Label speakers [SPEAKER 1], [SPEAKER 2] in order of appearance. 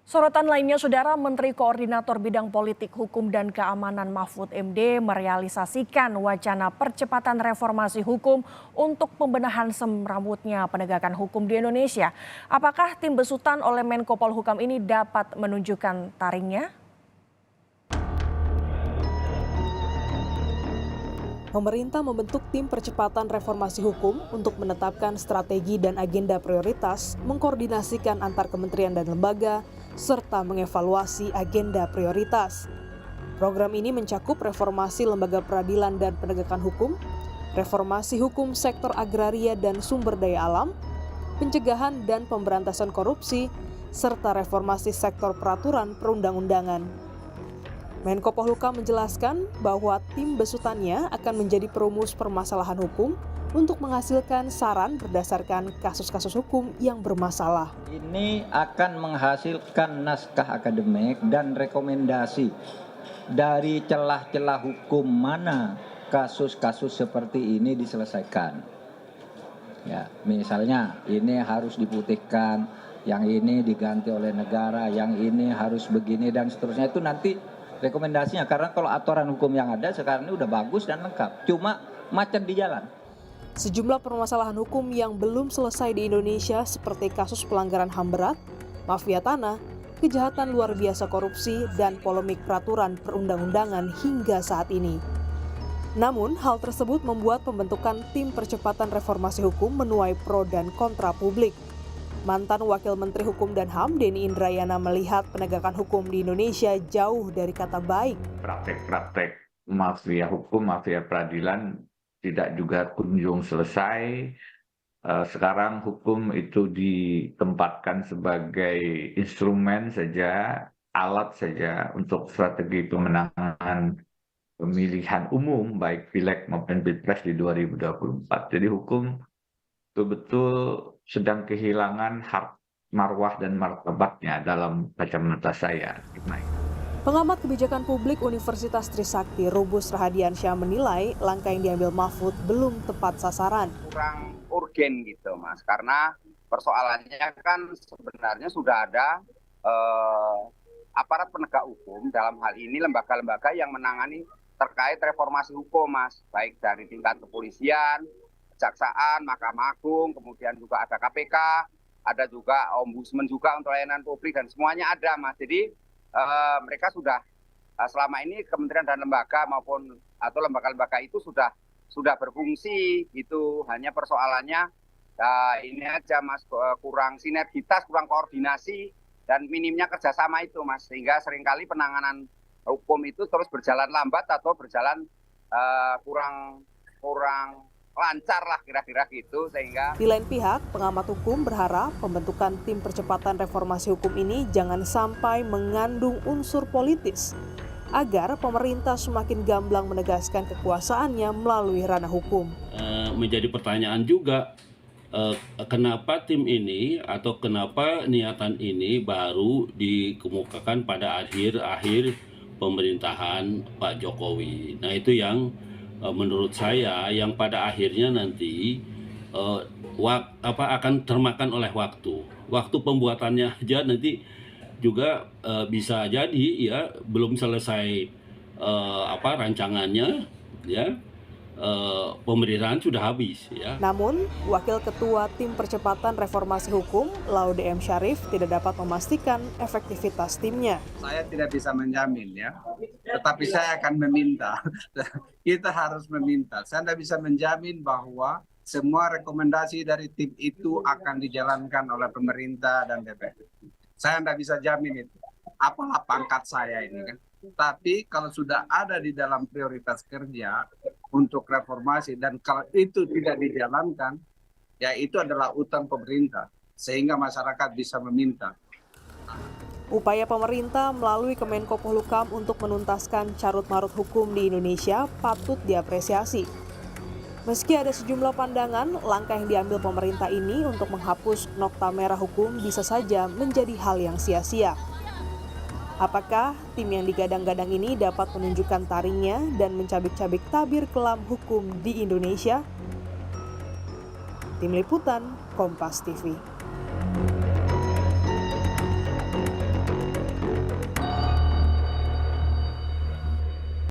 [SPEAKER 1] Sorotan lainnya, Saudara, Menteri Koordinator Bidang Politik, Hukum dan Keamanan Mahfud MD merealisasikan wacana percepatan reformasi hukum untuk pembenahan semrawutnya penegakan hukum di Indonesia. Apakah tim besutan oleh Menko Polhukam ini dapat menunjukkan taringnya?
[SPEAKER 2] Pemerintah membentuk tim percepatan reformasi hukum untuk menetapkan strategi dan agenda prioritas, mengkoordinasikan antar kementerian dan lembaga, serta mengevaluasi agenda prioritas. Program ini mencakup reformasi lembaga peradilan dan penegakan hukum, reformasi hukum sektor agraria dan sumber daya alam, pencegahan dan pemberantasan korupsi, serta reformasi sektor peraturan perundang-undangan. Menko Polhukam menjelaskan bahwa tim besutannya akan menjadi perumus permasalahan hukum untuk menghasilkan saran berdasarkan kasus-kasus hukum yang bermasalah.
[SPEAKER 3] Ini akan menghasilkan naskah akademik dan rekomendasi dari celah-celah hukum mana kasus-kasus seperti ini diselesaikan. Ya, misalnya ini harus diputihkan, yang ini diganti oleh negara, yang ini harus begini dan seterusnya, itu nanti rekomendasinya, karena kalau aturan hukum yang ada sekarang ini udah bagus dan lengkap, cuma macet di jalan.
[SPEAKER 2] Sejumlah permasalahan hukum yang belum selesai di Indonesia seperti kasus pelanggaran HAM berat, mafia tanah, kejahatan luar biasa korupsi, dan polemik peraturan perundang-undangan hingga saat ini. Namun, hal tersebut membuat pembentukan tim percepatan reformasi hukum menuai pro dan kontra publik. Mantan Wakil Menteri Hukum dan HAM Denny Indrayana melihat penegakan hukum di Indonesia jauh dari kata baik.
[SPEAKER 4] Praktek-praktek mafia hukum, mafia peradilan tidak juga kunjung selesai. Sekarang hukum itu ditempatkan sebagai instrumen saja, alat saja untuk strategi pemenangan pemilihan umum baik pileg maupun pilpres di 2024. Jadi hukum betul-betul sedang kehilangan hak marwah dan martabatnya dalam kacamata saya.
[SPEAKER 2] Pengamat kebijakan publik Universitas Trisakti, Rubus Rahadiansyah menilai langkah yang diambil Mahfud belum tepat sasaran.
[SPEAKER 5] Kurang urgen gitu, Mas, karena persoalannya kan sebenarnya sudah ada aparat penegak hukum, dalam hal ini lembaga-lembaga yang menangani terkait reformasi hukum, Mas, baik dari tingkat kepolisian, Kejaksaan, Mahkamah Agung, kemudian juga ada KPK, ada juga Ombudsman juga untuk layanan publik, dan semuanya ada, Mas. Jadi mereka sudah selama ini kementerian dan lembaga maupun atau lembaga-lembaga itu sudah berfungsi gitu. Hanya persoalannya ini aja, Mas, kurang sinergitas, kurang koordinasi, dan minimnya kerjasama itu, Mas, sehingga seringkali penanganan hukum itu terus berjalan lambat atau berjalan kurang lancar lah kira-kira gitu. Sehingga
[SPEAKER 2] di lain pihak, pengamat hukum berharap pembentukan tim percepatan reformasi hukum ini jangan sampai mengandung unsur politis, agar pemerintah semakin gamblang menegaskan kekuasaannya melalui ranah hukum.
[SPEAKER 6] Menjadi pertanyaan juga, kenapa tim ini atau kenapa niatan ini baru dikemukakan pada akhir pemerintahan Pak Jokowi. Nah, itu yang menurut saya yang pada akhirnya nanti akan termakan oleh waktu. Waktu pembuatannya aja nanti juga bisa jadi ya belum selesai rancangannya ya. Pemerintahan sudah habis ya.
[SPEAKER 2] Namun, Wakil Ketua Tim Percepatan Reformasi Hukum, Laude M. Syarif, tidak dapat memastikan efektivitas timnya.
[SPEAKER 7] Saya tidak bisa menjamin ya, tetapi saya akan meminta. Kita harus meminta. Saya tidak bisa menjamin bahwa semua rekomendasi dari tim itu akan dijalankan oleh pemerintah dan DPR. Saya tidak bisa jamin itu. Apalah pangkat saya ini kan. Tapi kalau sudah ada di dalam prioritas kerja untuk reformasi dan kalau itu tidak dijalankan, ya itu adalah utang pemerintah sehingga masyarakat bisa meminta.
[SPEAKER 2] Upaya pemerintah melalui Kemenko Polhukam untuk menuntaskan carut-marut hukum di Indonesia patut diapresiasi. Meski ada sejumlah pandangan, langkah yang diambil pemerintah ini untuk menghapus nokta merah hukum bisa saja menjadi hal yang sia-sia. Apakah tim yang digadang-gadang ini dapat menunjukkan taringnya dan mencabik-cabik tabir kelam hukum di Indonesia? Tim Liputan, Kompas TV.